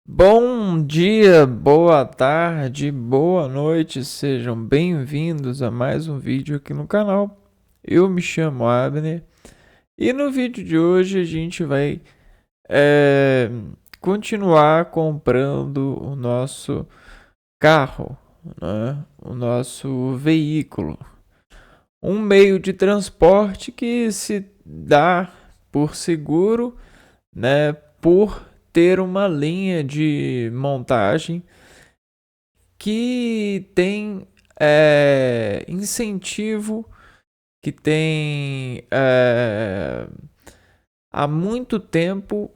Bom dia, boa tarde, boa noite, sejam bem-vindos a mais um vídeo aqui no canal. Eu me chamo Abner e no vídeo de hoje a gente vai é, continuar comprando o nosso carro, né? O nosso veículo. Um meio de transporte que se dá por seguro, né? Por ter uma linha de montagem que tem incentivo, que tem há muito tempo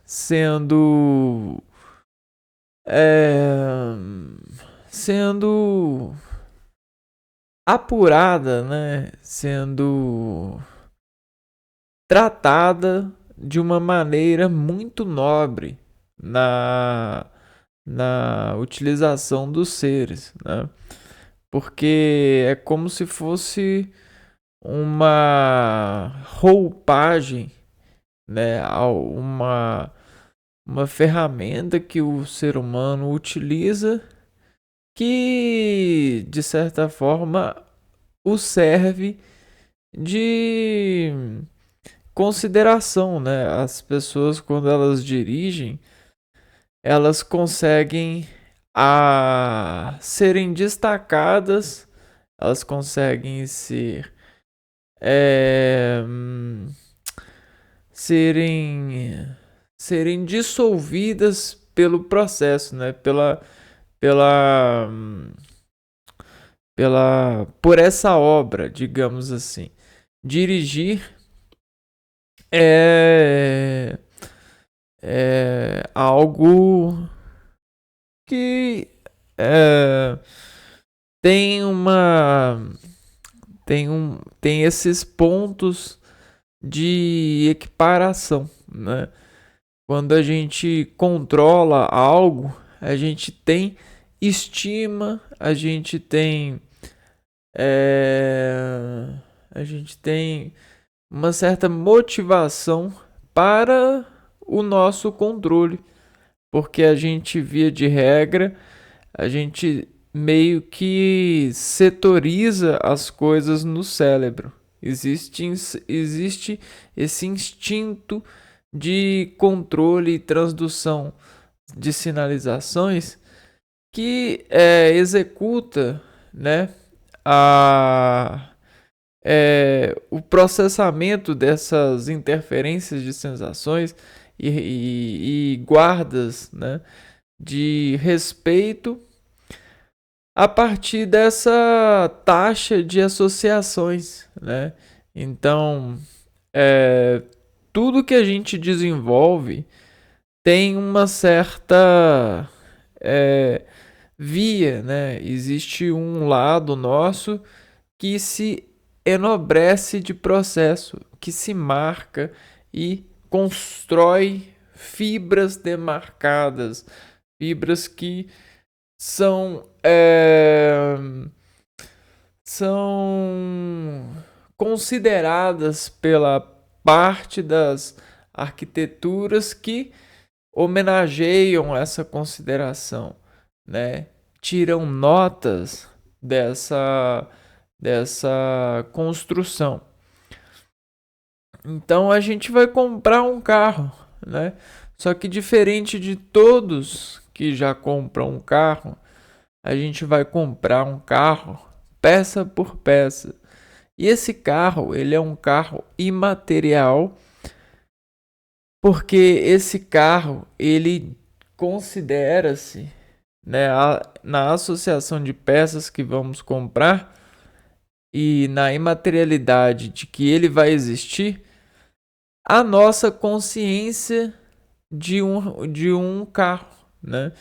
sendo é, sendo apurada, né? Sendo tratada de uma maneira muito nobre na, na utilização dos seres, né? Porque é como se fosse uma roupagem, né? Uma ferramenta que o ser humano utiliza que, de certa forma, o serve de consideração, né? As pessoas, quando elas dirigem, elas conseguem serem destacadas, elas conseguem é, serem serem dissolvidas pelo processo, né? Pela por essa obra, digamos assim. Dirigir é algo que é, tem tem esses pontos de equiparação, né? Quando a gente controla algo, a gente tem estima, é, a gente tem uma certa motivação para o nosso controle, porque a gente, via de regra, a gente meio que setoriza as coisas no cérebro. Existe esse instinto de controle e transdução de sinalizações que executa, né, a, o processamento dessas interferências de sensações e guardas, né, de respeito a partir dessa taxa de associações, né? Então, é, tudo que a gente desenvolve tem uma certa é, via, né? Existe um lado nosso que se enobrece de processo, que se marca e constrói fibras demarcadas, fibras que são são consideradas pela parte das arquiteturas que homenageiam essa consideração, né? Tiram notas dessa construção. Então a gente vai comprar um carro, né? Só que diferente de todos que já compram um carro, a gente vai comprar um carro peça por peça. E esse carro, ele é um carro imaterial, porque esse carro, ele considera-se, né, na associação de peças que vamos comprar e na imaterialidade de que ele vai existir, a nossa consciência de um carro, né?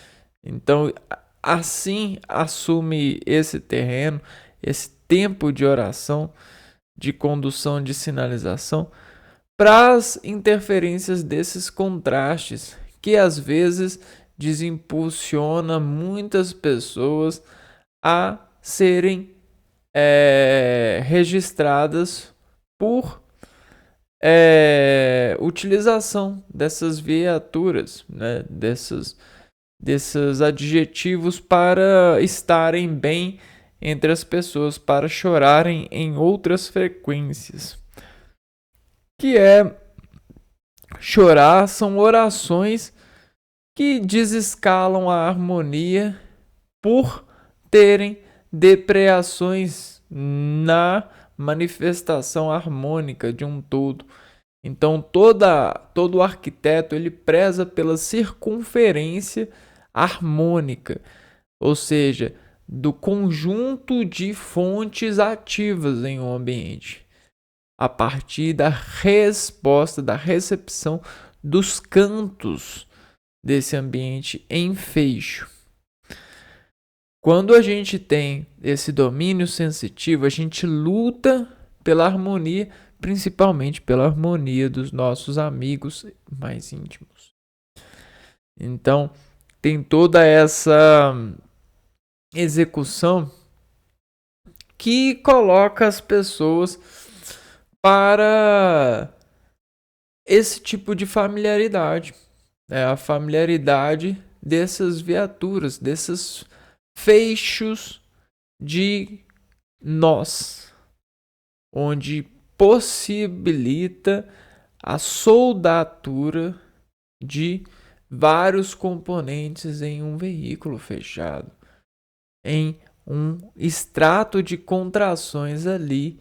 Então, assim assume esse terreno, esse tempo de oração, de condução de sinalização, para as interferências desses contrastes, que às vezes desimpulsiona muitas pessoas a serem registradas por utilização dessas viaturas, né? Desses adjetivos para estarem bem entre as pessoas, para chorarem em outras frequências. Que é chorar são orações que desescalam a harmonia por terem depreações na manifestação harmônica de um todo. Então todo arquiteto ele preza pela circunferência harmônica, ou seja, do conjunto de fontes ativas em um ambiente, a partir da resposta, da recepção dos cantos desse ambiente em fecho. Quando a gente tem esse domínio sensitivo, a gente luta pela harmonia, principalmente pela harmonia dos nossos amigos mais íntimos. Então, tem toda essa execução que coloca as pessoas para esse tipo de familiaridade. A familiaridade dessas viaturas, desses fechos de nós, onde possibilita a soldatura de vários componentes em um veículo fechado, em um extrato de contrações ali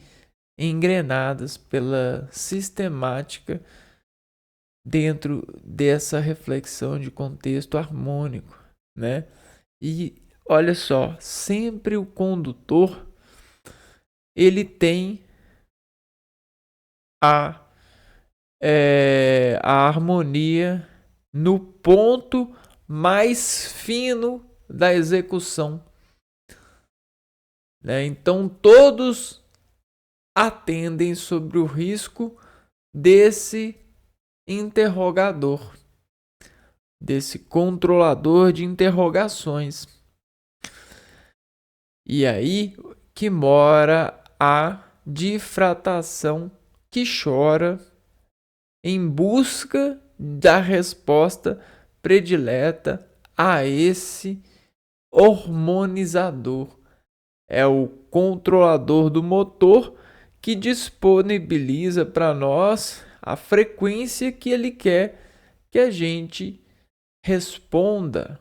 engrenadas pela sistemática dentro dessa reflexão de contexto harmônico, né? E olha só, sempre o condutor ele tem a harmonia no ponto mais fino da execução, né? Então todos atendem sobre o risco desse interrogador, desse controlador de interrogações. E aí que mora a difratação que chora em busca da resposta predileta a esse hormonizador. É o controlador do motor que disponibiliza para nós a frequência que ele quer que a gente responda,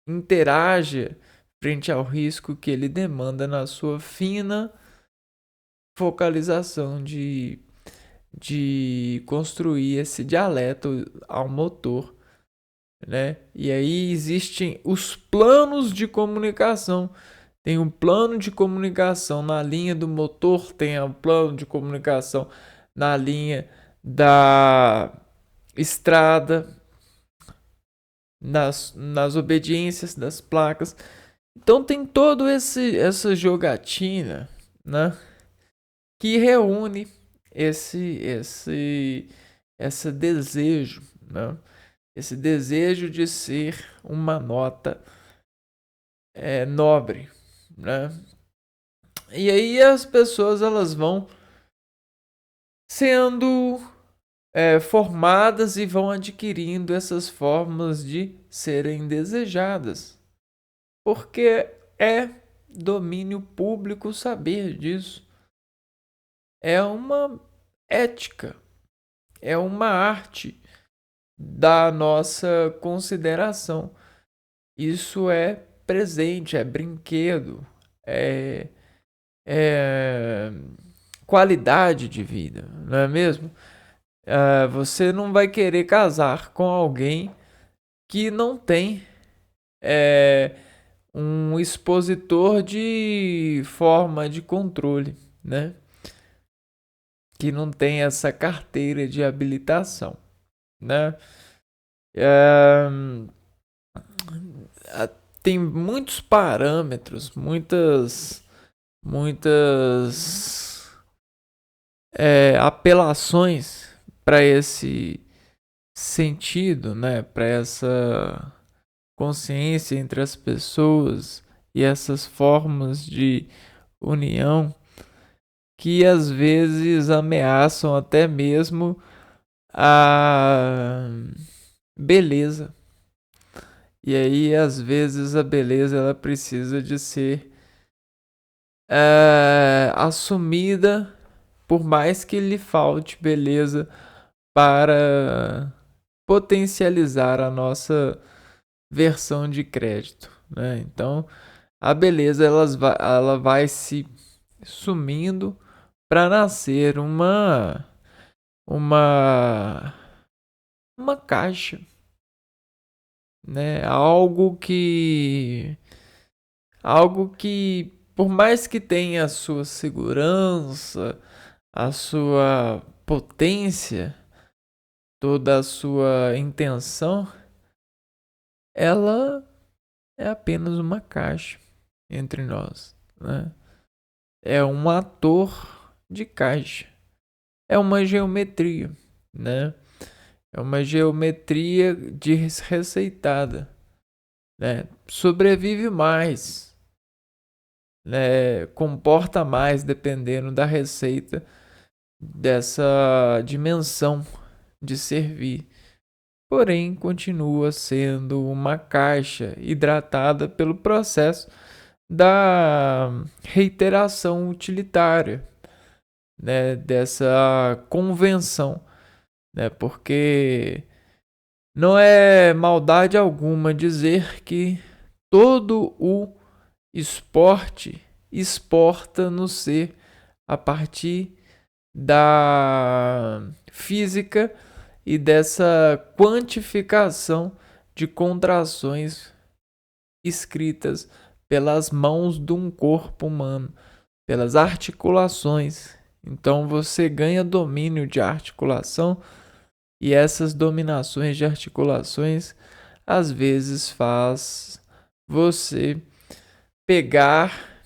interaja frente ao risco que ele demanda na sua fina focalização de construir esse dialeto ao motor, né? E aí existem os planos de comunicação. Tem um plano de comunicação na linha do motor, tem um plano de comunicação na linha da estrada, nas obediências das placas. Então tem todo essa jogatina, né, que reúne esse desejo, né, esse desejo de ser uma nota nobre, né? E aí as pessoas elas vão sendo formadas e vão adquirindo essas formas de serem desejadas, porque é domínio público saber disso. É uma ética, é uma arte da nossa consideração. Isso é presente, é brinquedo, é qualidade de vida, não é mesmo? Você não vai querer casar com alguém que não tem um expositor de forma de controle, né? Que não tem essa carteira de habilitação, né? Tem muitos parâmetros, muitas apelações para esse sentido, né? Para essa consciência entre as pessoas e essas formas de união que às vezes ameaçam até mesmo a beleza. E aí, às vezes, a beleza ela precisa de ser assumida, por mais que lhe falte beleza, para potencializar a nossa versão de crédito, né? Então, a beleza ela vai se sumindo para nascer uma uma caixa, né? Algo que por mais que tenha a sua segurança, a sua potência, toda a sua intenção, ela é apenas uma caixa entre nós, né? É um ator de caixa. É uma geometria, né? É uma geometria desreceitada, né? Sobrevive mais, né? Comporta mais dependendo da receita dessa dimensão de servir. Porém, continua sendo uma caixa hidratada pelo processo da reiteração utilitária, né, dessa convenção, né, porque não é maldade alguma dizer que todo o esporte exporta no ser a partir da física e dessa quantificação de contrações escritas pelas mãos de um corpo humano, pelas articulações. Então você ganha domínio de articulação e essas dominações de articulações às vezes faz você pegar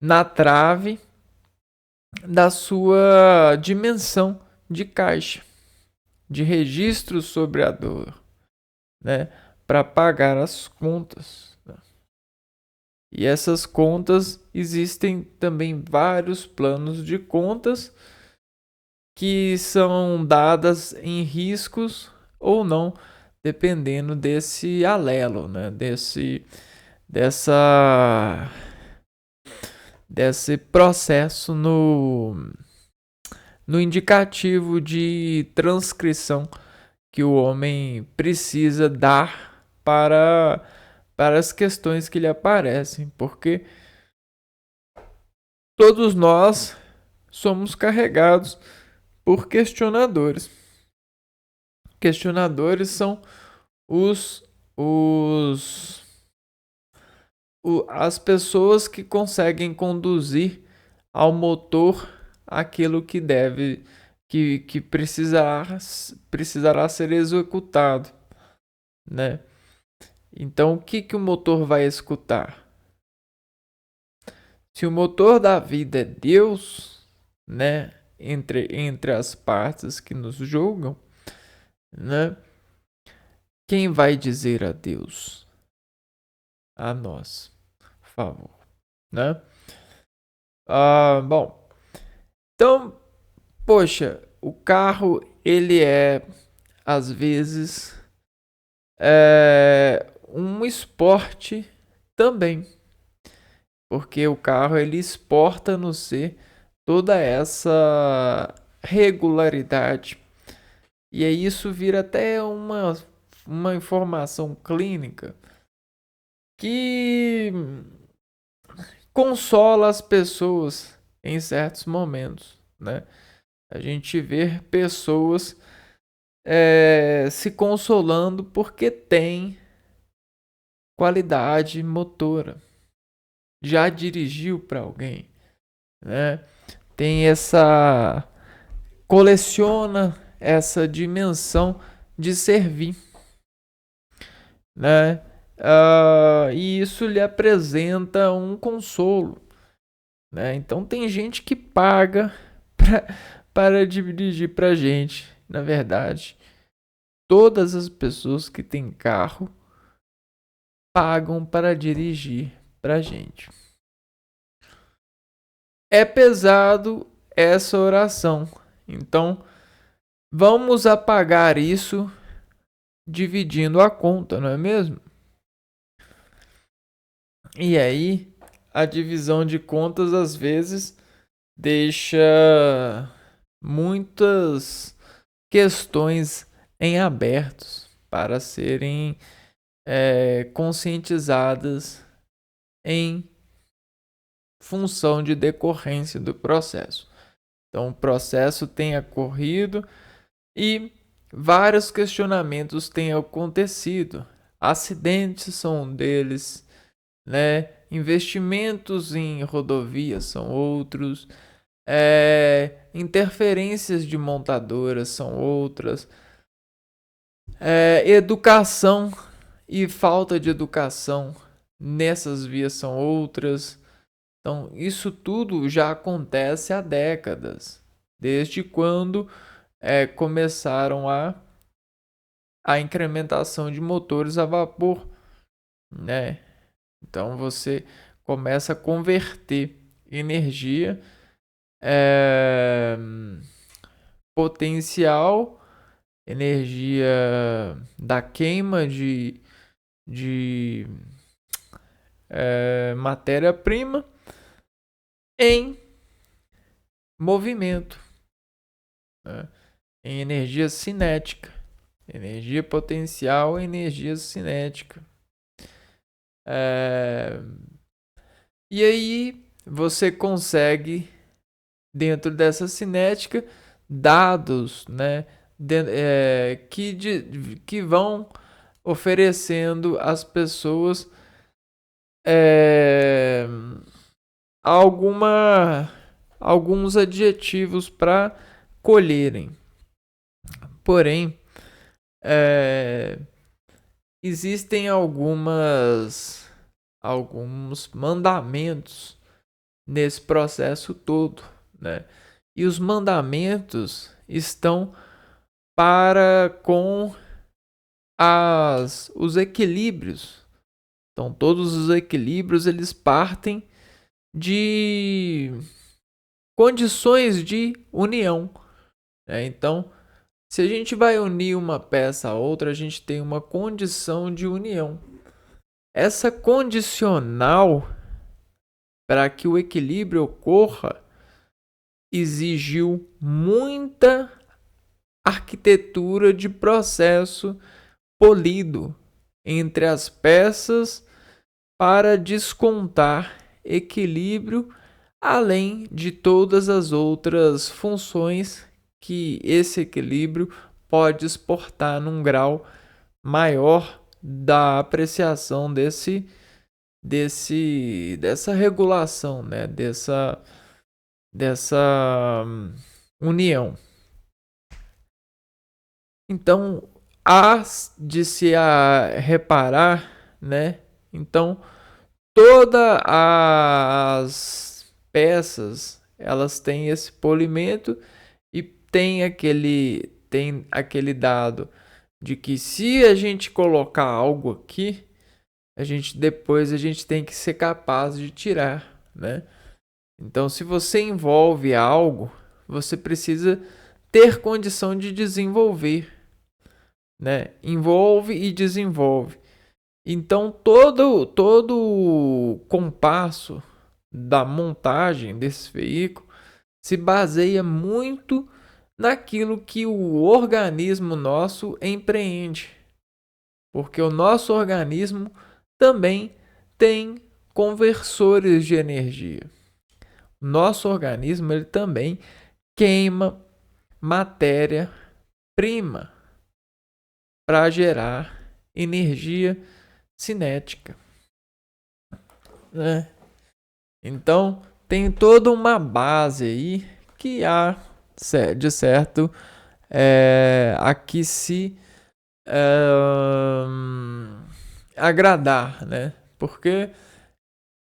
na trave da sua dimensão de caixa, de registro sobre a dor, né, para pagar as contas. E essas contas, existem também vários planos de contas que são dadas em riscos ou não, dependendo desse alelo, né, desse processo no indicativo de transcrição que o homem precisa dar para as questões que lhe aparecem, porque todos nós somos carregados por questionadores. Questionadores são as pessoas que conseguem conduzir ao motor aquilo que deve que precisará ser executado, né? Então, o que o motor vai escutar? Se o motor da vida é Deus, né? Entre as partes que nos julgam, né? Quem vai dizer a Deus? A nós, por favor, né? Bom, então, poxa, o carro ele é às vezes um esporte também, porque o carro ele exporta no ser toda essa regularidade. E aí isso vira até uma informação clínica que consola as pessoas em certos momentos, né? A gente vê pessoas se consolando porque tem qualidade motora. Já dirigiu para alguém, né? Tem coleciona essa dimensão de servir, né? E isso lhe apresenta um consolo, né? Então tem gente que paga para dirigir pra gente. Na verdade, todas as pessoas que têm carro pagam para dirigir pra gente. é pesado essa oração. Então, vamos apagar isso dividindo a conta, não é mesmo? E aí, a divisão de contas às vezes deixa muitas questões em abertos para serem conscientizadas em função de decorrência do processo. Então, o processo tem ocorrido e vários questionamentos têm acontecido. Acidentes são um deles, né? Investimentos em rodovias são outros, interferências de montadoras são outras, educação e falta de educação nessas vias são outras. Então, isso tudo já acontece há décadas, desde quando começaram a incrementação de motores a vapor, né? Então, você começa a converter energia potencial, energia da queima de matéria-prima em movimento, né? Em energia cinética. Energia potencial, energia cinética. E aí você consegue, dentro dessa cinética, dados, né, que vão oferecendo às pessoas alguns adjetivos para colherem. Porém, existem alguns mandamentos nesse processo todo, né? E os mandamentos estão para com os equilíbrios. Então, todos os equilíbrios eles partem de condições de união, né? Então, se a gente vai unir uma peça a outra, a gente tem uma condição de união. Essa condicional, para que o equilíbrio ocorra, exigiu muita arquitetura de processo polido entre as peças para descontar equilíbrio, além de todas as outras funções que esse equilíbrio pode exportar num grau maior da apreciação dessa regulação, né? dessa união. Então, há de se reparar, né? Então, todas as peças, elas têm esse polimento e tem aquele dado de que se a gente colocar algo aqui, depois a gente tem que ser capaz de tirar, né? Então, se você envolve algo, você precisa ter condição de desenvolver, né? Envolve e desenvolve. Então, todo o compasso da montagem desse veículo se baseia muito naquilo que o organismo nosso empreende. Porque o nosso organismo também tem conversores de energia. O nosso organismo ele também queima matéria-prima para gerar energia cinética, né? Então, tem toda uma base aí que há, de certo, aqui se agradar, né? Porque,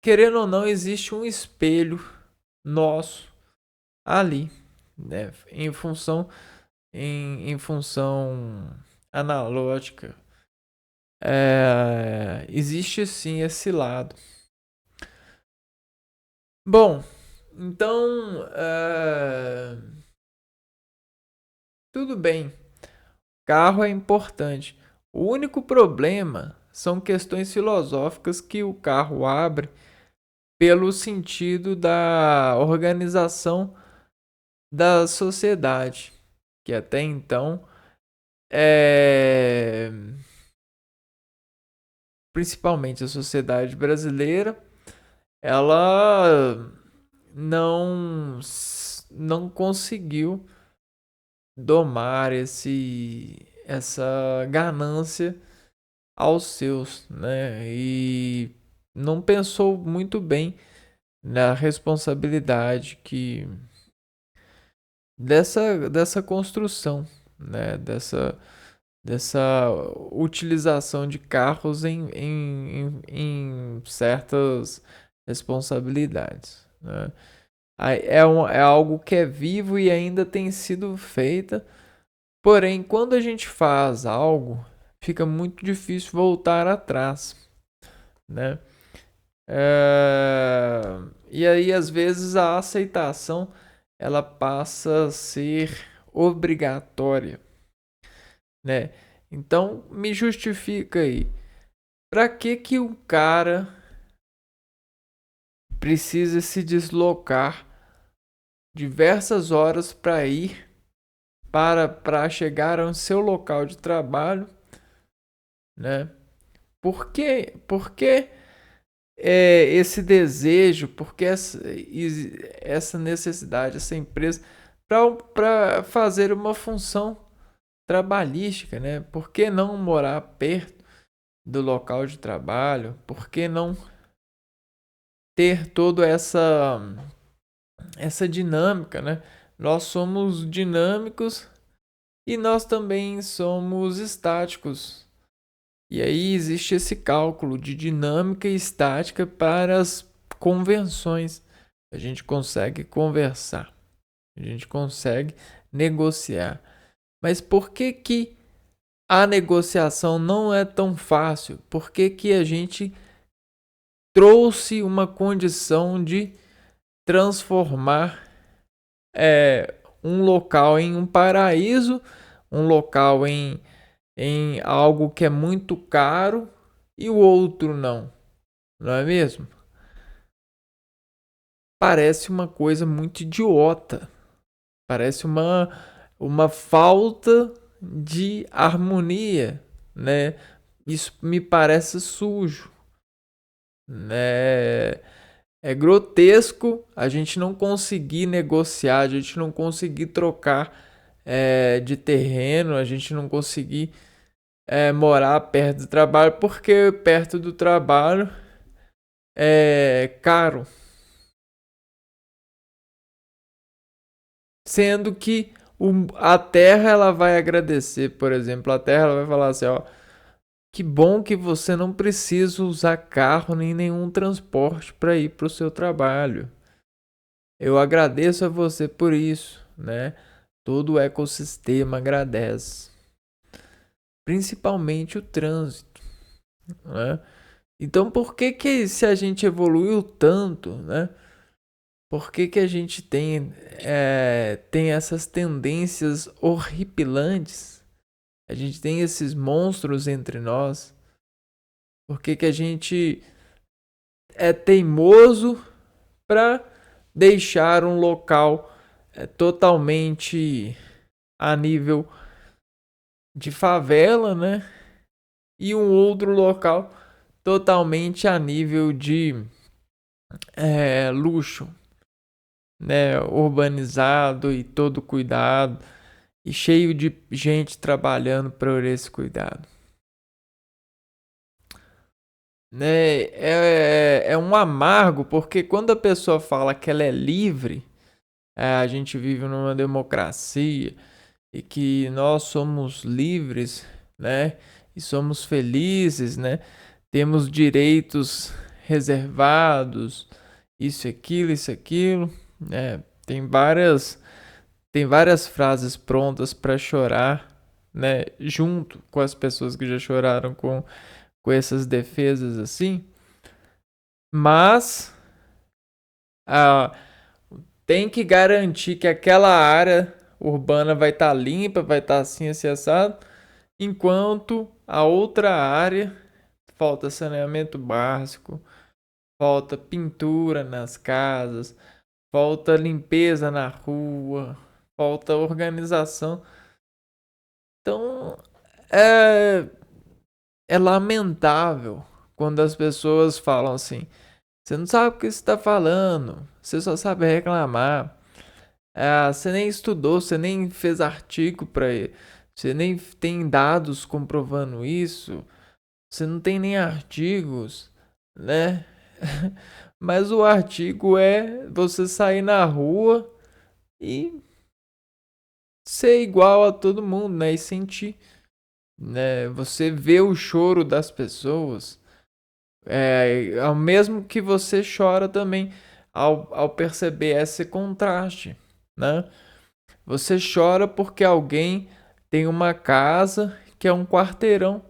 querendo ou não, existe um espelho nosso ali, né? Em função analógica. Existe sim esse lado. Bom, Então, tudo bem, carro é importante. O único problema são questões filosóficas que o carro abre pelo sentido da organização da sociedade, que até então é principalmente a sociedade brasileira, ela não não conseguiu domar essa ganância aos seus, né? E não pensou muito bem na responsabilidade que dessa construção, né? Dessa utilização de carros em certas responsabilidades, né? É algo que é vivo e ainda tem sido feita. Porém, quando a gente faz algo, fica muito difícil voltar atrás, né? E aí, às vezes, a aceitação ela passa a ser obrigatória, né? Então, me justifica aí. Para que o cara precisa se deslocar diversas horas para ir para chegar ao seu local de trabalho, né? Por que esse desejo, por que essa necessidade, essa empresa para fazer uma função trabalhística, né? Por que não morar perto do local de trabalho? Por que não ter toda essa dinâmica, né? Nós somos dinâmicos e nós também somos estáticos. E aí existe esse cálculo de dinâmica e estática para as convenções. A gente consegue conversar, a gente consegue negociar. Mas por que a negociação não é tão fácil? Por que a gente trouxe uma condição de transformar um local em um paraíso, um local em algo que é muito caro e o outro não? Não é mesmo? Parece uma coisa muito idiota. Parece uma falta de harmonia, né? Isso me parece sujo, né? É grotesco a gente não conseguir negociar, a gente não conseguir trocar de terreno, a gente não conseguir morar perto do trabalho, porque perto do trabalho é caro. Sendo que a terra ela vai agradecer, por exemplo, a terra ela vai falar assim, ó, que bom que você não precisa usar carro nem nenhum transporte para ir para o seu trabalho. Eu agradeço a você por isso, né? Todo o ecossistema agradece, principalmente o trânsito, né? Então, por que se a gente evoluiu tanto, né? Por que a gente tem essas tendências horripilantes? A gente tem esses monstros entre nós? Por que a gente é teimoso para deixar um local totalmente a nível de favela, né? E um outro local totalmente a nível de luxo, né? Urbanizado e todo cuidado e cheio de gente trabalhando por esse cuidado. Né? É um amargo, porque quando a pessoa fala que ela é livre, a gente vive numa democracia e que nós somos livres, né? E somos felizes, né? Temos direitos reservados, isso, aquilo, né? Tem várias frases prontas para chorar, né? Junto com as pessoas que já choraram com essas defesas assim. Mas tem que garantir que aquela área urbana vai estar limpa, vai estar assim, assim, assado, enquanto a outra área falta saneamento básico, falta pintura nas casas, falta limpeza na rua, falta organização. Então, é, é lamentável quando as pessoas falam assim: você não sabe o que você está falando, você só sabe reclamar. Você nem estudou, você nem fez artigo para ele, você nem tem dados comprovando isso, você não tem nem artigos, né? Mas o artigo é você sair na rua e ser igual a todo mundo, né? E sentir, né? Você vê o choro das pessoas, ao mesmo que você chora também ao perceber esse contraste, né? Você chora porque alguém tem uma casa que é um quarteirão.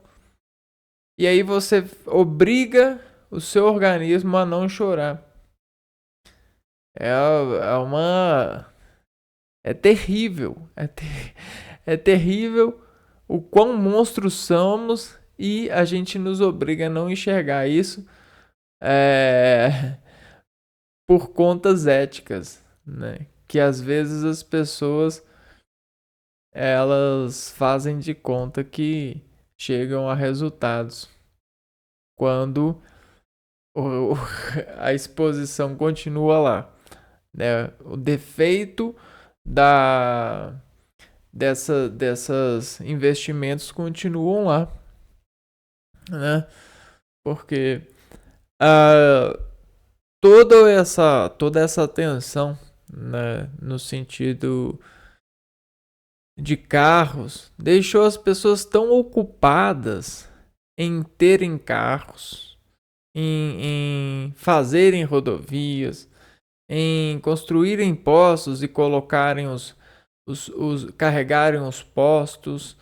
E aí você obriga o seu organismo a não chorar. É uma. É terrível. É terrível o quão monstros somos e a gente nos obriga a não enxergar isso é, por contas éticas, né? Que às vezes as pessoas elas fazem de conta que chegam a resultados quando a exposição continua lá, né? O defeito da dessas investimentos continuam lá, né? Porque uh, toda essa atenção, né, no sentido de carros deixou as pessoas tão ocupadas em terem carros, em fazerem rodovias, em construírem postos e colocarem carregarem os postos,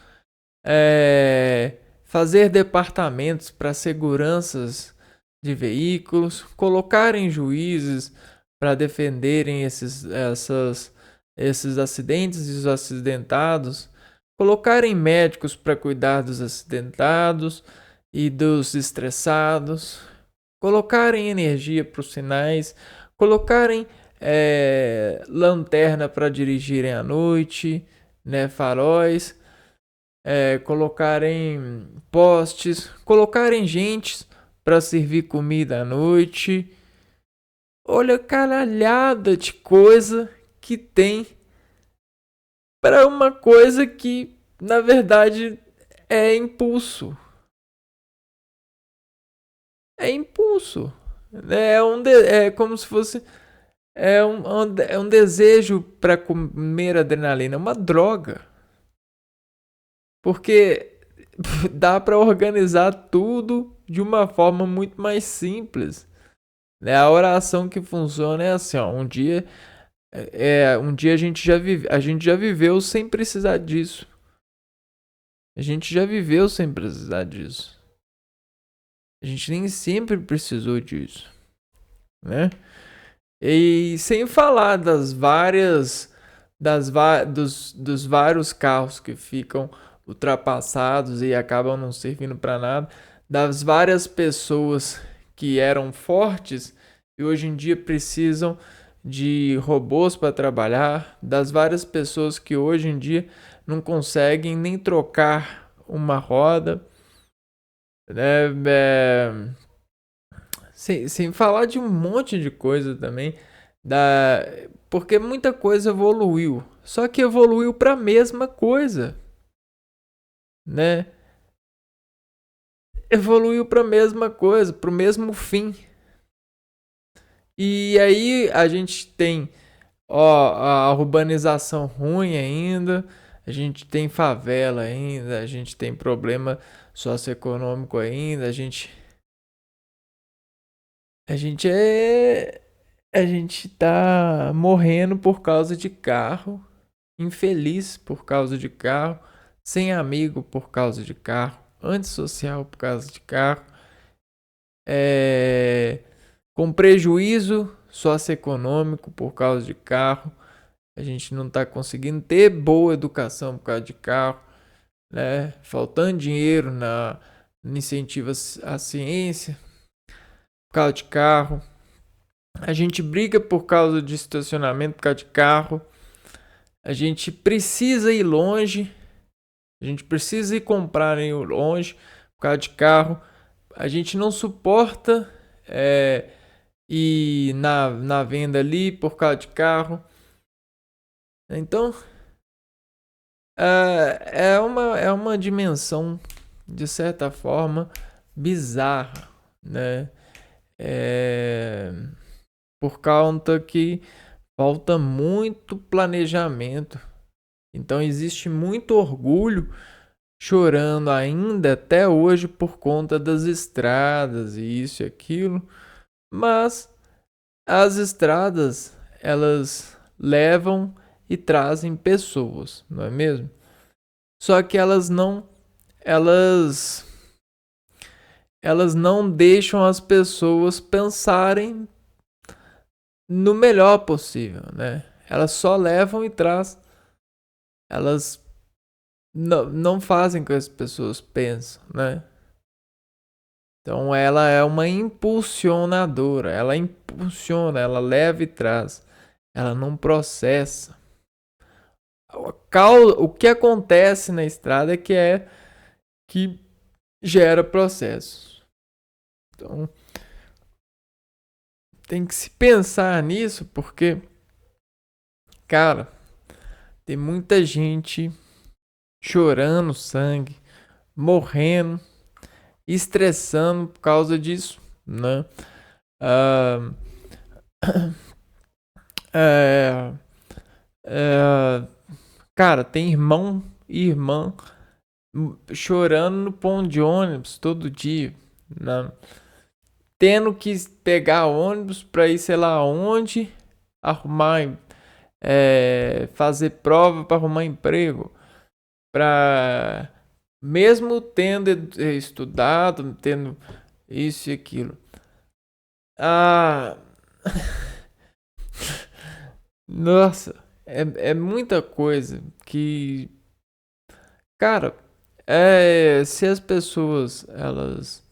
fazer departamentos para seguranças de veículos, colocarem juízes para defenderem esses acidentes e os acidentados, colocarem médicos para cuidar dos acidentados e dos estressados, colocarem energia para os sinais, colocarem lanterna para dirigirem à noite, né, faróis, colocarem postes, colocarem gente para servir comida à noite. Olha a caralhada de coisa que tem para uma coisa que na verdade é impulso. É impulso. É como se fosse é um desejo para comer adrenalina, é uma droga. Porque dá para organizar tudo de uma forma muito mais simples. Né? A oração que funciona é assim, ó, um dia a gente já viveu sem precisar disso. A gente já viveu sem precisar disso. A gente nem sempre precisou disso, né? E sem falar dos vários carros que ficam ultrapassados e acabam não servindo para nada, das várias pessoas que eram fortes e hoje em dia precisam de robôs para trabalhar, das várias pessoas que hoje em dia não conseguem nem trocar uma roda, né? Sem falar de um monte de coisa também, porque muita coisa evoluiu, só que evoluiu para a mesma coisa, né? Evoluiu para a mesma coisa, para o mesmo fim. E aí a gente tem a urbanização ruim ainda, a gente tem favela ainda, a gente tem problema socioeconômico ainda, a gente tá morrendo por causa de carro, infeliz por causa de carro, sem amigo por causa de carro, antissocial por causa de carro, com prejuízo socioeconômico por causa de carro. A gente não está conseguindo ter boa educação por causa de carro, né? Faltando dinheiro na incentivo à ciência por causa de carro. A gente briga por causa de estacionamento por causa de carro. A gente precisa ir longe. A gente precisa ir comprar longe por causa de carro. A gente não suporta ir na venda ali por causa de carro. Então, é uma dimensão, de certa forma, bizarra, né? Por conta que falta muito planejamento. Então existe muito orgulho chorando ainda até hoje por conta das estradas e isso e aquilo. Mas as estradas, elas levam e trazem pessoas, não é mesmo? Só que elas não deixam as pessoas pensarem no melhor possível, né? Elas só levam e trazem. Elas não fazem com que as pessoas pensam, né? Então ela é uma impulsionadora. Ela impulsiona, ela leva e traz. Ela não processa. O que acontece na estrada é que gera processos. Então tem que se pensar nisso, porque, cara, tem muita gente chorando sangue, morrendo, estressando por causa disso, né? Cara, tem irmão e irmã chorando no ponto de ônibus todo dia, né? Tendo que pegar ônibus para ir sei lá onde, arrumar, fazer prova para arrumar emprego, para mesmo tendo estudado, tendo isso e aquilo. Nossa, é muita coisa que, cara, se as pessoas elas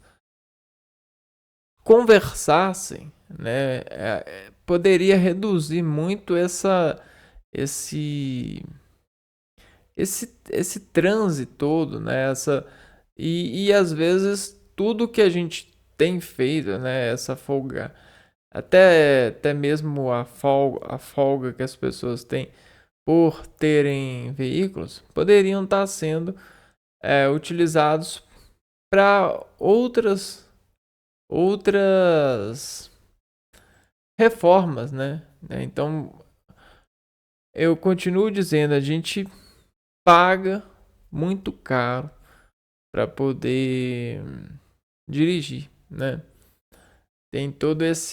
conversassem, né, poderia reduzir muito esse trânsito todo, né, e às vezes tudo que a gente tem feito, né, essa folga, até mesmo a folga que as pessoas têm por terem veículos, poderiam estar sendo utilizados para outras reformas, né? Então, eu continuo dizendo, a gente paga muito caro para poder dirigir, né? Tem todo as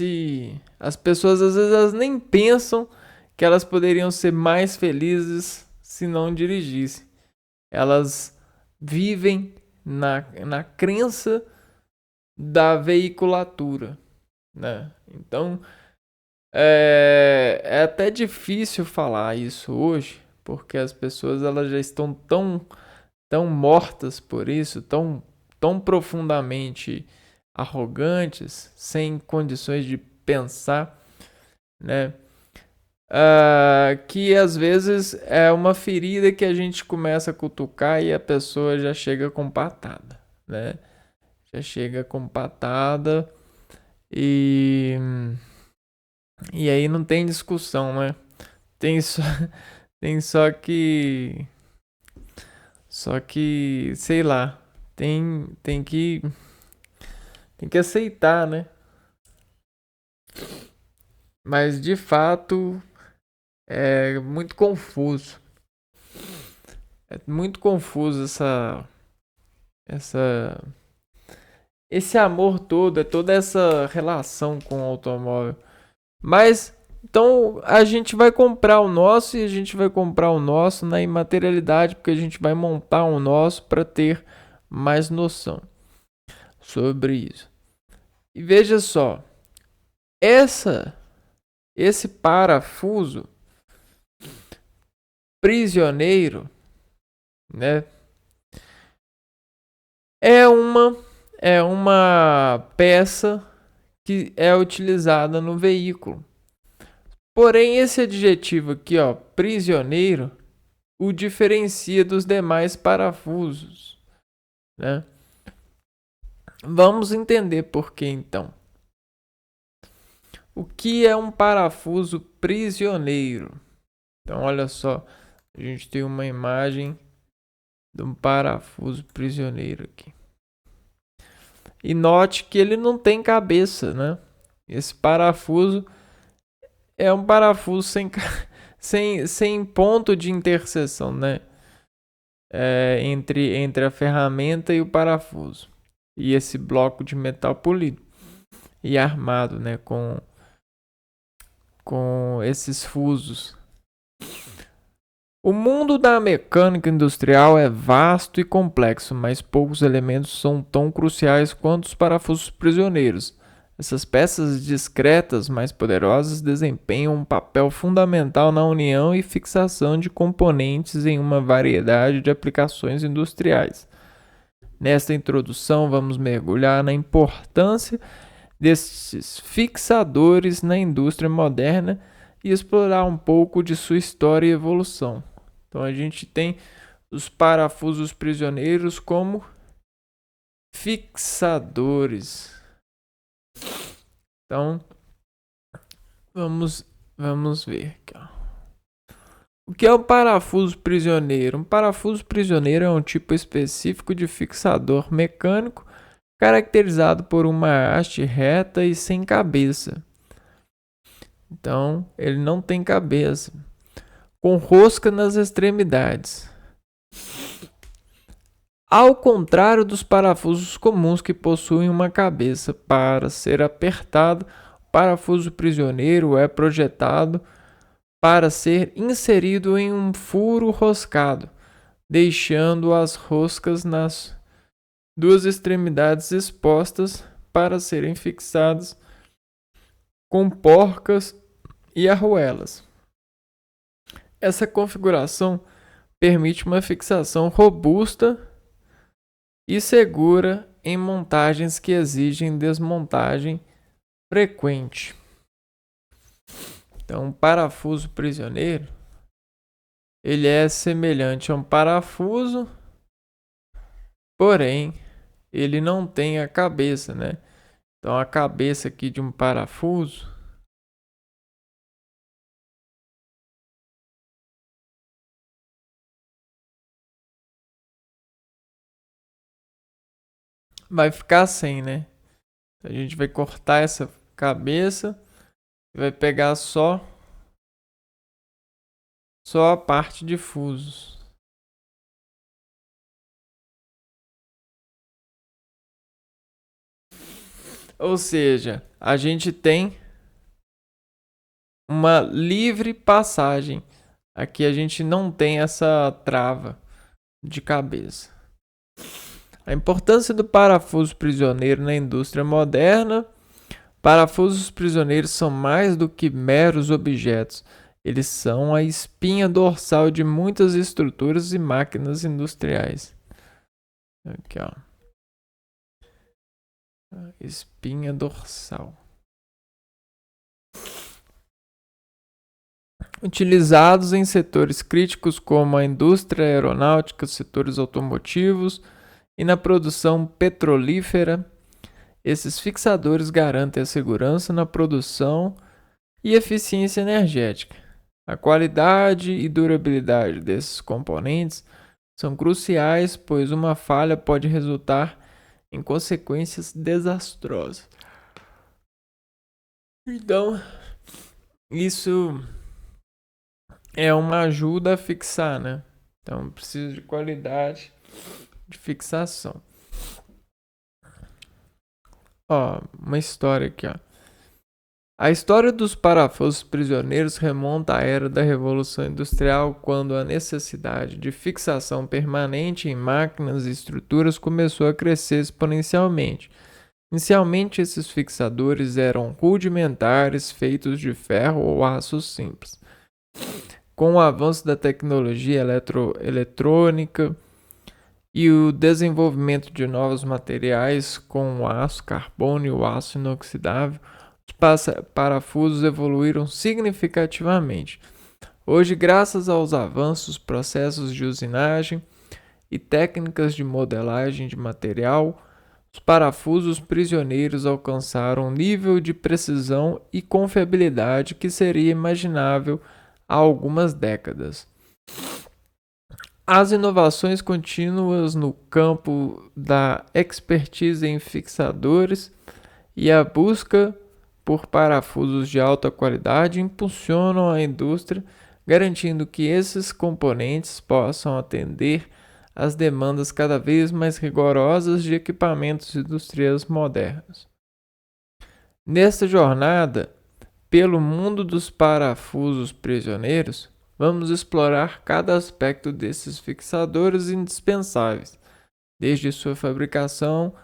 pessoas às vezes elas nem pensam que elas poderiam ser mais felizes se não dirigissem. Elas vivem na crença da veiculatura, né? Então é até difícil falar isso hoje, porque as pessoas elas já estão tão mortas por isso, tão profundamente arrogantes, sem condições de pensar, né? Que às vezes é uma ferida que a gente começa a cutucar e a pessoa já chega com patada, né? Já chega com patada e aí não tem discussão, né? Tem só que sei lá, tem que aceitar, né? Mas de fato é muito confuso. É muito confuso esse amor todo, toda essa relação com o automóvel. Mas então a gente vai comprar o nosso e a gente vai comprar o nosso na imaterialidade, porque a gente vai montar o nosso para ter mais noção sobre isso. E veja só, essa esse parafuso prisioneiro, né, é uma peça que é utilizada no veículo. Porém, esse adjetivo aqui, ó, prisioneiro, o diferencia dos demais parafusos, né? Vamos entender por que então. O que é um parafuso prisioneiro? Então, olha só, a gente tem uma imagem de um parafuso prisioneiro aqui. E note que ele não tem cabeça, né? Esse parafuso é um parafuso sem ponto de interseção, né? Entre a ferramenta e o parafuso. E esse bloco de metal polido e armado, né? Com esses fusos. O mundo da mecânica industrial é vasto e complexo, mas poucos elementos são tão cruciais quanto os parafusos prisioneiros. Essas peças discretas, mais poderosas, desempenham um papel fundamental na união e fixação de componentes em uma variedade de aplicações industriais. Nesta introdução, vamos mergulhar na importância desses fixadores na indústria moderna e explorar um pouco de sua história e evolução. Então a gente tem os parafusos prisioneiros como fixadores. Então vamos ver aqui, ó. O que é um parafuso prisioneiro? Um parafuso prisioneiro é um tipo específico de fixador mecânico caracterizado por uma haste reta e sem cabeça. Então, ele não tem cabeça, com rosca nas extremidades. Ao contrário dos parafusos comuns que possuem uma cabeça para ser apertado, o parafuso prisioneiro é projetado para ser inserido em um furo roscado, deixando as roscas nas duas extremidades expostas para serem fixadas com porcas e arruelas. Essa configuração permite uma fixação robusta e segura em montagens que exigem desmontagem frequente. Então, um parafuso prisioneiro, ele é semelhante a um parafuso, porém, ele não tem a cabeça, né? Então, a cabeça aqui de um parafuso vai ficar sem, né? A gente vai cortar essa cabeça e vai pegar só a parte de fusos. Ou seja, a gente tem uma livre passagem. Aqui a gente não tem essa trava de cabeça. A importância do parafuso prisioneiro na indústria moderna. Parafusos prisioneiros são mais do que meros objetos. Eles são a espinha dorsal de muitas estruturas e máquinas industriais. Aqui, ó. Espinha dorsal. Utilizados em setores críticos como a indústria aeronáutica, setores automotivos e na produção petrolífera, esses fixadores garantem a segurança na produção e eficiência energética. A qualidade e durabilidade desses componentes são cruciais, pois uma falha pode resultar em consequências desastrosas. Então, isso é uma ajuda a fixar, né? Então, precisa de qualidade de fixação. Ó, uma história aqui, ó. A história dos parafusos prisioneiros remonta à era da Revolução Industrial, quando a necessidade de fixação permanente em máquinas e estruturas começou a crescer exponencialmente. Inicialmente, esses fixadores eram rudimentares, feitos de ferro ou aço simples. Com o avanço da tecnologia eletrônica e o desenvolvimento de novos materiais, como o aço, carbono e o aço inoxidável, os parafusos evoluíram significativamente. Hoje, graças aos avanços, processos de usinagem e técnicas de modelagem de material, os parafusos prisioneiros alcançaram um nível de precisão e confiabilidade que seria imaginável há algumas décadas. As inovações contínuas no campo da expertise em fixadores e a busca por parafusos de alta qualidade impulsionam a indústria, garantindo que esses componentes possam atender às demandas cada vez mais rigorosas de equipamentos industriais modernos. Nesta jornada pelo mundo dos parafusos prisioneiros, vamos explorar cada aspecto desses fixadores indispensáveis, desde sua fabricação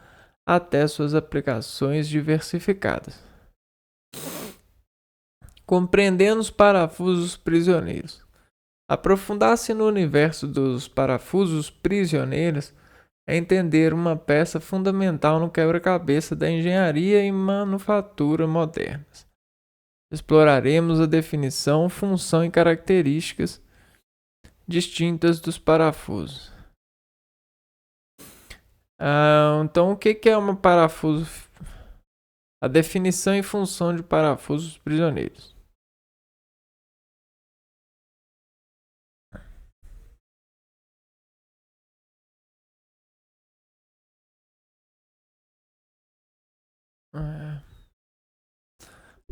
até suas aplicações diversificadas. Compreendendo os parafusos prisioneiros. Aprofundar-se no universo dos parafusos prisioneiros é entender uma peça fundamental no quebra-cabeça da engenharia e manufatura modernas. Exploraremos a definição, função e características distintas dos parafusos. Então, o que é um parafuso? A definição e função de parafusos prisioneiros.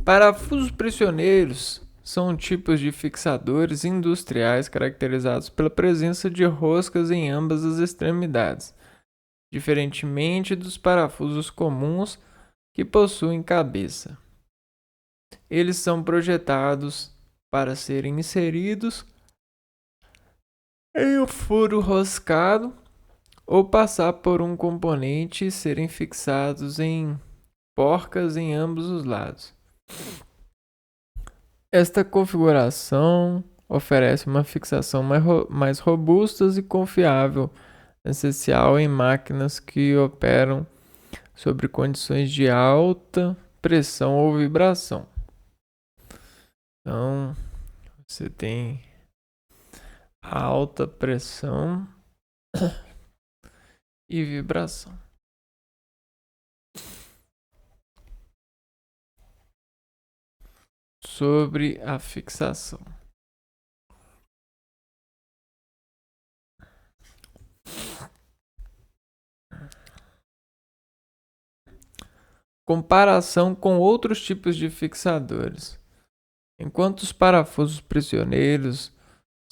Parafusos prisioneiros são tipos de fixadores industriais caracterizados pela presença de roscas em ambas as extremidades, diferentemente dos parafusos comuns que possuem cabeça. Eles são projetados para serem inseridos em um furo roscado ou passar por um componente e serem fixados em porcas em ambos os lados. Esta configuração oferece uma fixação mais robusta e confiável, essencial em máquinas que operam sob condições de alta pressão ou vibração. Então, você tem alta pressão e vibração. Sobre a fixação. Comparação com outros tipos de fixadores. Enquanto os parafusos prisioneiros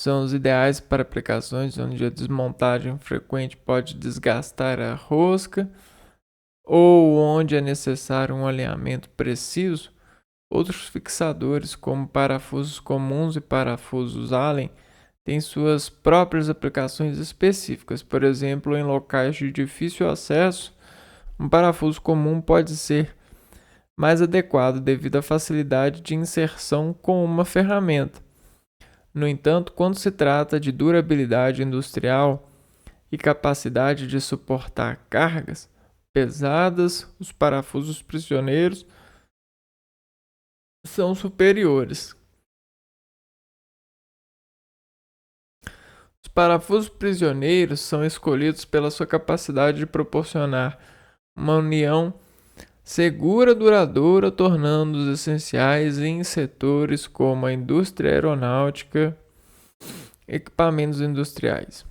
são os ideais para aplicações onde a desmontagem frequente pode desgastar a rosca ou onde é necessário um alinhamento preciso, outros fixadores, como parafusos comuns e parafusos Allen, têm suas próprias aplicações específicas. Por exemplo, em locais de difícil acesso, um parafuso comum pode ser mais adequado devido à facilidade de inserção com uma ferramenta. No entanto, quando se trata de durabilidade industrial e capacidade de suportar cargas pesadas, os parafusos prisioneiros são superiores. Os parafusos prisioneiros são escolhidos pela sua capacidade de proporcionar uma união segura, duradoura, tornando-os essenciais em setores como a indústria aeronáutica e equipamentos industriais.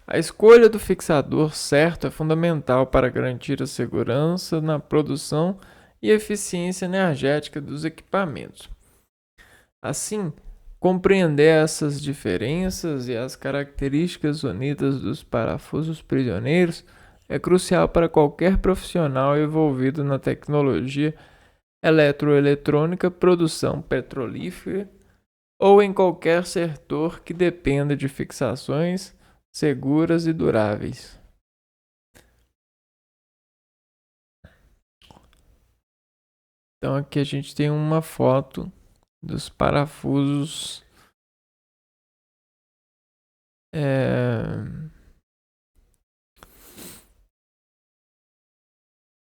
A escolha do fixador certo é fundamental para garantir a segurança na produção e eficiência energética dos equipamentos. Assim, compreender essas diferenças e as características unidas dos parafusos prisioneiros é crucial para qualquer profissional envolvido na tecnologia eletroeletrônica, produção petrolífera ou em qualquer setor que dependa de fixações seguras e duráveis. Então aqui a gente tem uma foto dos parafusos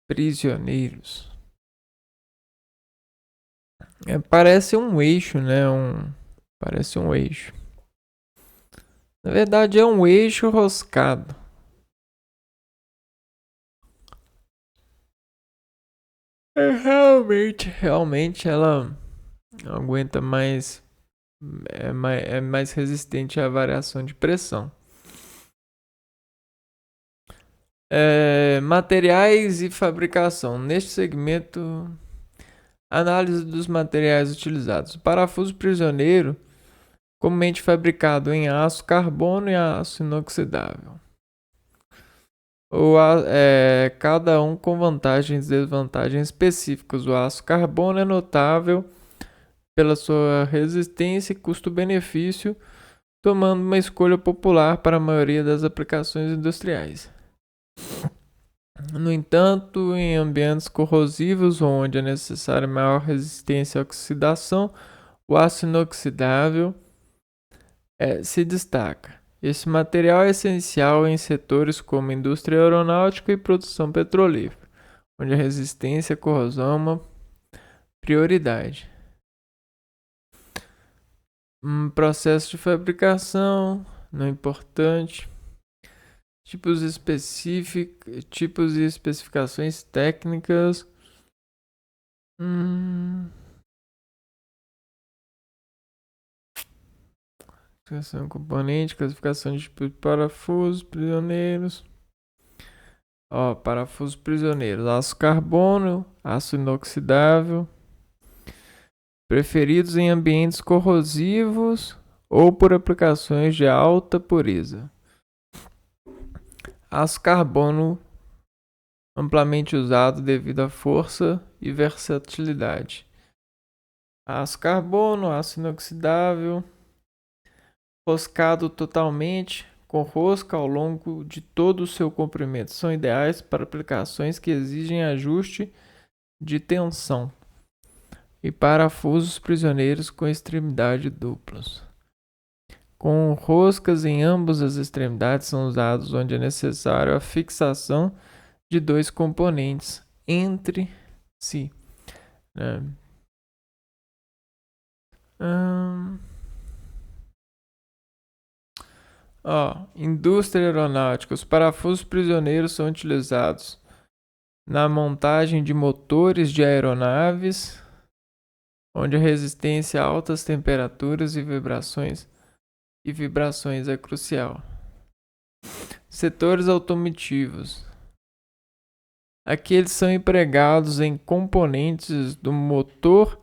prisioneiros. Parece um eixo, né? Parece um eixo. Na verdade é um eixo roscado. Realmente ela aguenta mais, é mais resistente à variação de pressão. Materiais e fabricação. Neste segmento, análise dos materiais utilizados. O parafuso prisioneiro, comumente fabricado em aço carbono e aço inoxidável. Cada um com vantagens e desvantagens específicas. O aço carbono é notável pela sua resistência e custo-benefício, tomando uma escolha popular para a maioria das aplicações industriais. No entanto, em ambientes corrosivos onde é necessária maior resistência à oxidação, o aço inoxidável se destaca. Esse material é essencial em setores como indústria aeronáutica e produção petrolífera, onde a resistência à corrosão é uma prioridade. Processo de fabricação, não é importante. Tipos e especificações técnicas. Classificação de componente, classificação de tipo de parafusos, prisioneiros. Parafusos prisioneiros. Aço carbono, aço inoxidável. Preferidos em ambientes corrosivos ou por aplicações de alta pureza. Aço carbono, amplamente usado devido à força e versatilidade. Aço carbono, aço inoxidável, roscado totalmente, com rosca ao longo de todo o seu comprimento. São ideais para aplicações que exigem ajuste de tensão e parafusos prisioneiros com extremidade duplas. Com roscas em ambas as extremidades são usados onde é necessário a fixação de dois componentes entre si. Indústria aeronáutica. Os parafusos prisioneiros são utilizados na montagem de motores de aeronaves, onde a resistência a altas temperaturas e vibrações é crucial. Setores automotivos. Aqui eles são empregados em componentes do motor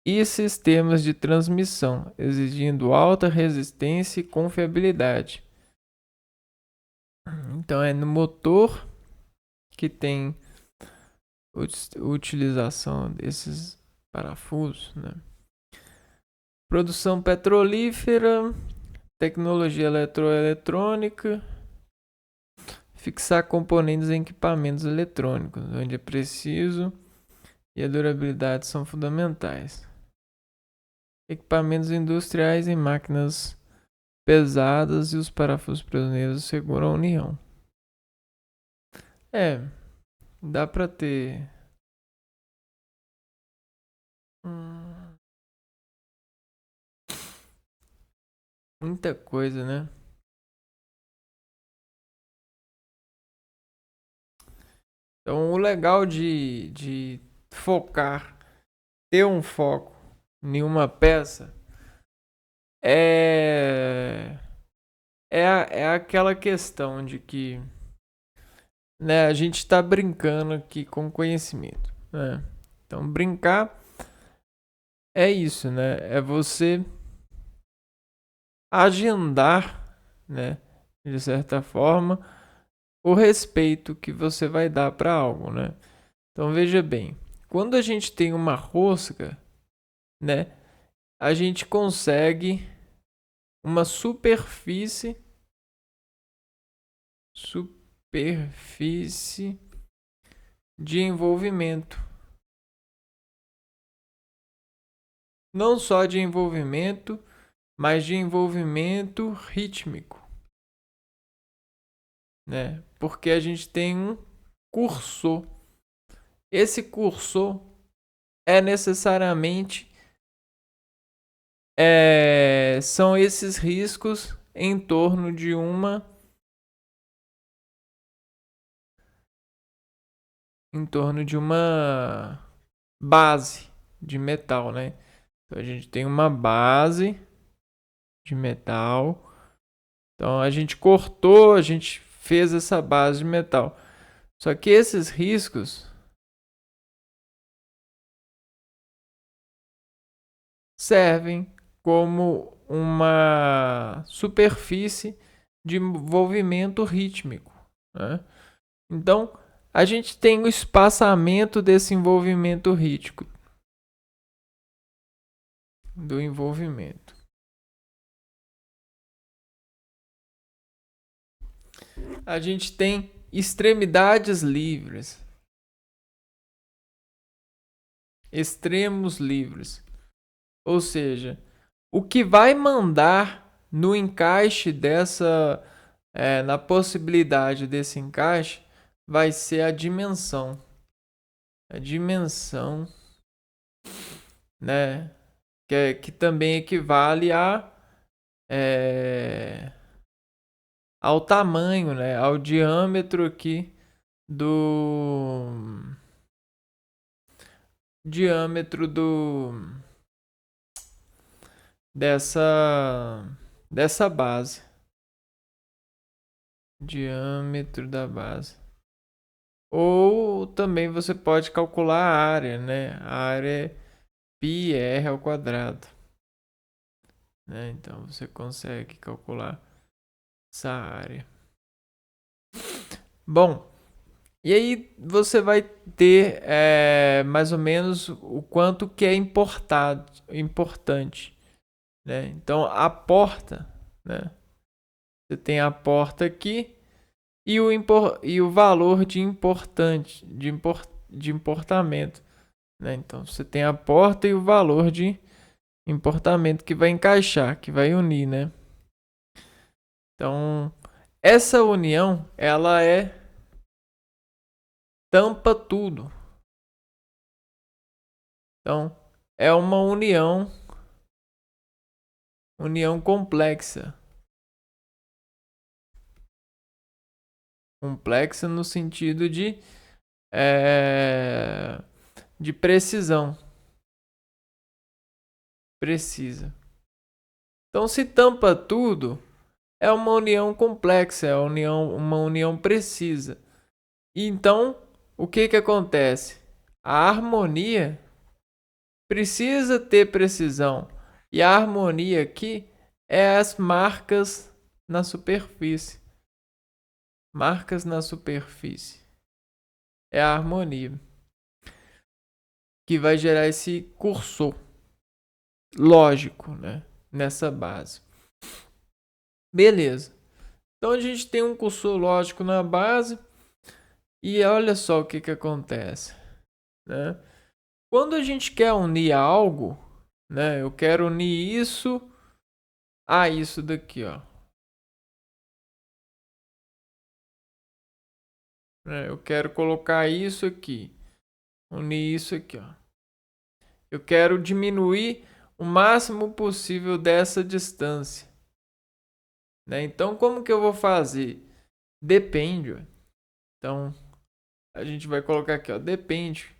e sistemas de transmissão, exigindo alta resistência e confiabilidade. Então é no motor que tem utilização desses parafusos, né? Produção petrolífera, tecnologia eletroeletrônica, fixar componentes em equipamentos eletrônicos, onde é preciso e a durabilidade são fundamentais. Equipamentos industriais em máquinas pesadas e os parafusos prisioneiros seguram a união. Dá pra ter muita coisa, né? Então, o legal de focar, ter um foco em uma peça é aquela questão de que, né, a gente está brincando aqui com conhecimento, né? Então, brincar é isso, né? É você agendar, né, de certa forma, o respeito que você vai dar para algo, né? Então veja bem, quando a gente tem uma rosca, né, a gente consegue uma superfície de envolvimento, não só de envolvimento, mas de envolvimento rítmico, né? Porque a gente tem um cursor. Esse cursor é necessariamente são esses riscos em torno de uma base de metal, né? Então a gente tem uma base de metal. Então a gente cortou, a gente fez essa base de metal. Só que esses riscos servem como uma superfície de envolvimento rítmico, né? Então, a gente tem o espaçamento desse envolvimento rítmico, do envolvimento. A gente tem extremidades livres, extremos livres. Ou seja, o que vai mandar no encaixe na possibilidade desse encaixe, vai ser a dimensão. A dimensão, né? Que também equivale ao tamanho, né? Ao diâmetro aqui do diâmetro dessa base. Diâmetro da base. Ou também você pode calcular a área, né? A área é πr ao quadrado, né? Então você consegue calcular essa área. Bom, e aí você vai ter mais ou menos o quanto que é importante, né? Então a porta, né? Você tem a porta aqui e o valor de importamento, né? Então você tem a porta e o valor de importamento que vai encaixar, que vai unir, né? Então essa união ela tampa tudo. Então é uma união complexa. Complexa no sentido de precisão. Precisa. Então, se tampa tudo, é uma união complexa, é uma união precisa. E então, o que acontece? A harmonia precisa ter precisão. E a harmonia aqui é as marcas na superfície. Marcas na superfície. É a harmonia que vai gerar esse cursor lógico, né? Nessa base. Beleza. Então a gente tem um cursor lógico na base. E olha só o que acontece, né? Quando a gente quer unir algo, né? Eu quero unir isso a isso daqui, ó. Eu quero colocar isso aqui. Unir isso aqui, ó. Eu quero diminuir o máximo possível dessa distância, né? Então, como que eu vou fazer? Depende. Então, a gente vai colocar aqui, ó. Depende.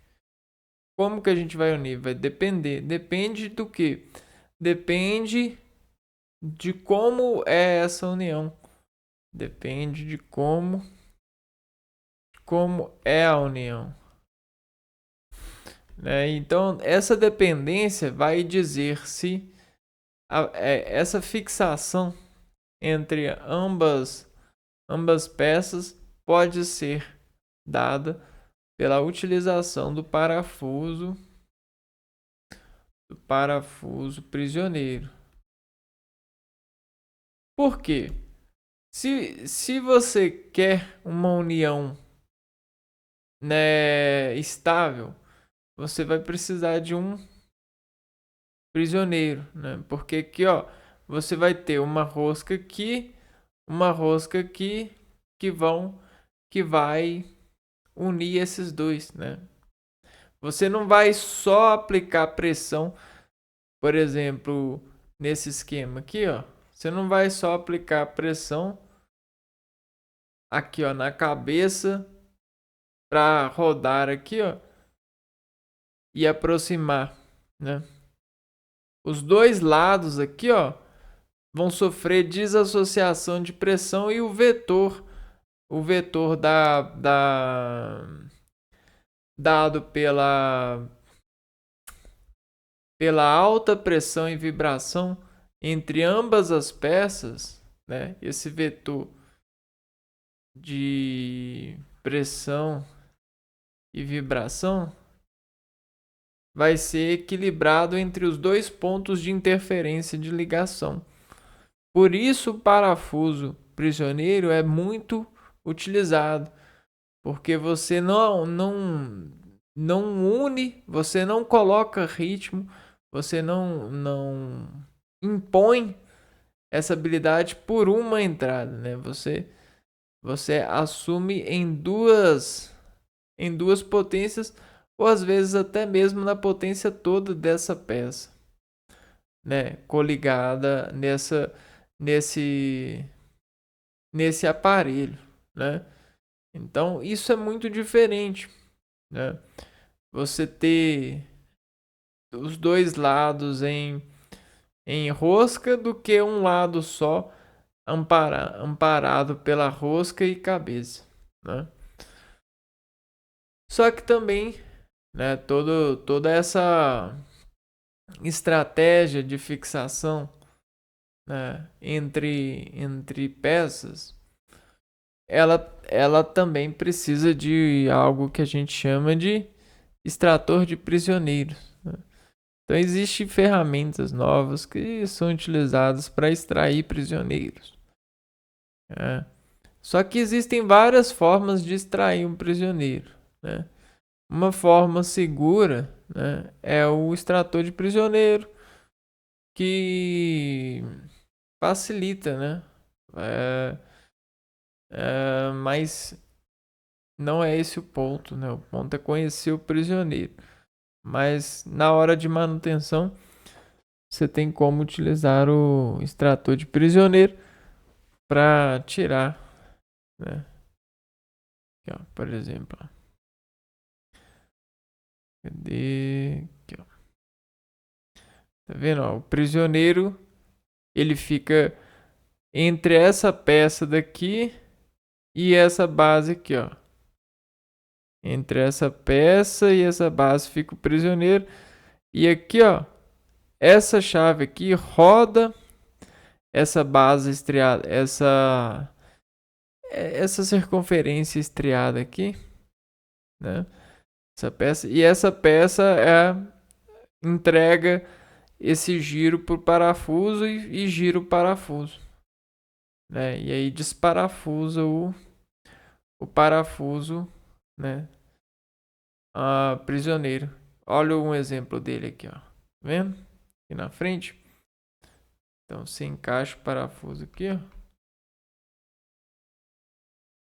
Como que a gente vai unir? Vai depender. Depende do quê? Depende de como é essa união. Depende de como é a união, né? Então, essa dependência vai dizer se essa fixação entre ambas peças pode ser dada pela utilização do parafuso prisioneiro. Por quê? Se você quer uma união, né, estável, você vai precisar de um prisioneiro, né? Porque aqui, ó, você vai ter uma rosca aqui, que que vai unir esses dois, né? Você não vai só aplicar pressão, por exemplo, nesse esquema aqui, ó. Você não vai só aplicar pressão aqui, ó, na cabeça para rodar aqui, ó, e aproximar, né? Os dois lados aqui, ó, vão sofrer desassociação de pressão e o vetor dado pela alta pressão e vibração entre ambas as peças, né? Esse vetor de pressão e vibração vai ser equilibrado entre os dois pontos de interferência de ligação. Por isso, o parafuso prisioneiro é muito utilizado, porque você não une, você não coloca ritmo, você não impõe essa habilidade por uma entrada, né? Você assume em duas potências, ou às vezes até mesmo na potência toda dessa peça, né? Coligada nesse aparelho, né? Então isso é muito diferente, né? Você ter os dois lados em rosca do que um lado só amparado pela rosca e cabeça, né? Só que também, né, toda essa estratégia de fixação, né, entre peças, ela também precisa de algo que a gente chama de extrator de prisioneiros, né? Então existem ferramentas novas que são utilizadas para extrair prisioneiros, né? Só que existem várias formas de extrair um prisioneiro, né? Uma forma segura, né, é o extrator de prisioneiro, que facilita, né? Mas não é esse o ponto, né? O ponto é conhecer o prisioneiro. Mas na hora de manutenção, você tem como utilizar o extrator de prisioneiro para tirar, né? Aqui, ó, por exemplo, ó. Cadê? Aqui, ó. Tá vendo? Ó, o prisioneiro, ele fica entre essa peça daqui e essa base aqui, ó. Entre essa peça e essa base fica o prisioneiro. E aqui, ó, essa chave aqui roda essa base estriada, essa circunferência estriada aqui, né? Essa peça entrega esse giro pro parafuso e gira o parafuso, né? E aí desparafusa o parafuso, né? Prisioneiro. Olha um exemplo dele aqui, ó. Tá vendo? Aqui na frente. Então você encaixa o parafuso aqui, ó.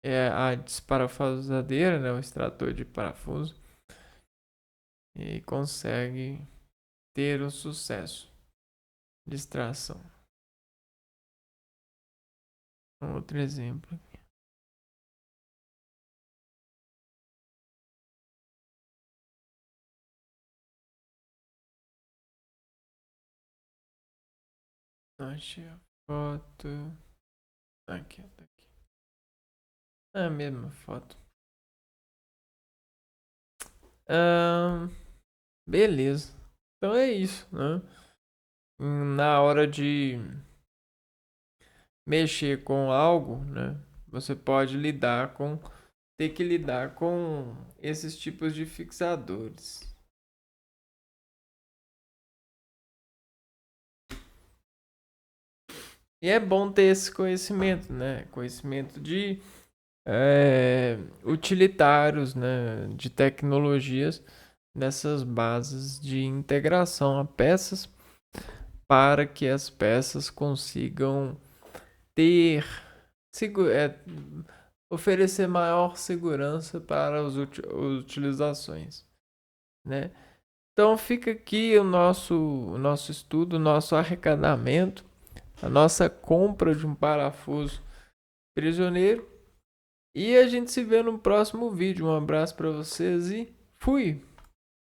É a desparafusadeira, né? O extrator de parafuso. E consegue ter o sucesso de extração. Um outro exemplo. Achei a foto. Aqui, tá aqui. É a mesma foto. Beleza. Então é isso, né? Na hora de mexer com algo, né? Você pode ter que lidar com esses tipos de fixadores. E é bom ter esse conhecimento, né? Conhecimento de utilitários, né? De tecnologias nessas bases de integração a peças para que as peças consigam oferecer maior segurança para as utilizações, né? Então fica aqui o nosso estudo, o nosso arrecadamento, a nossa compra de um parafuso prisioneiro. E a gente se vê no próximo vídeo. Um abraço para vocês e fui!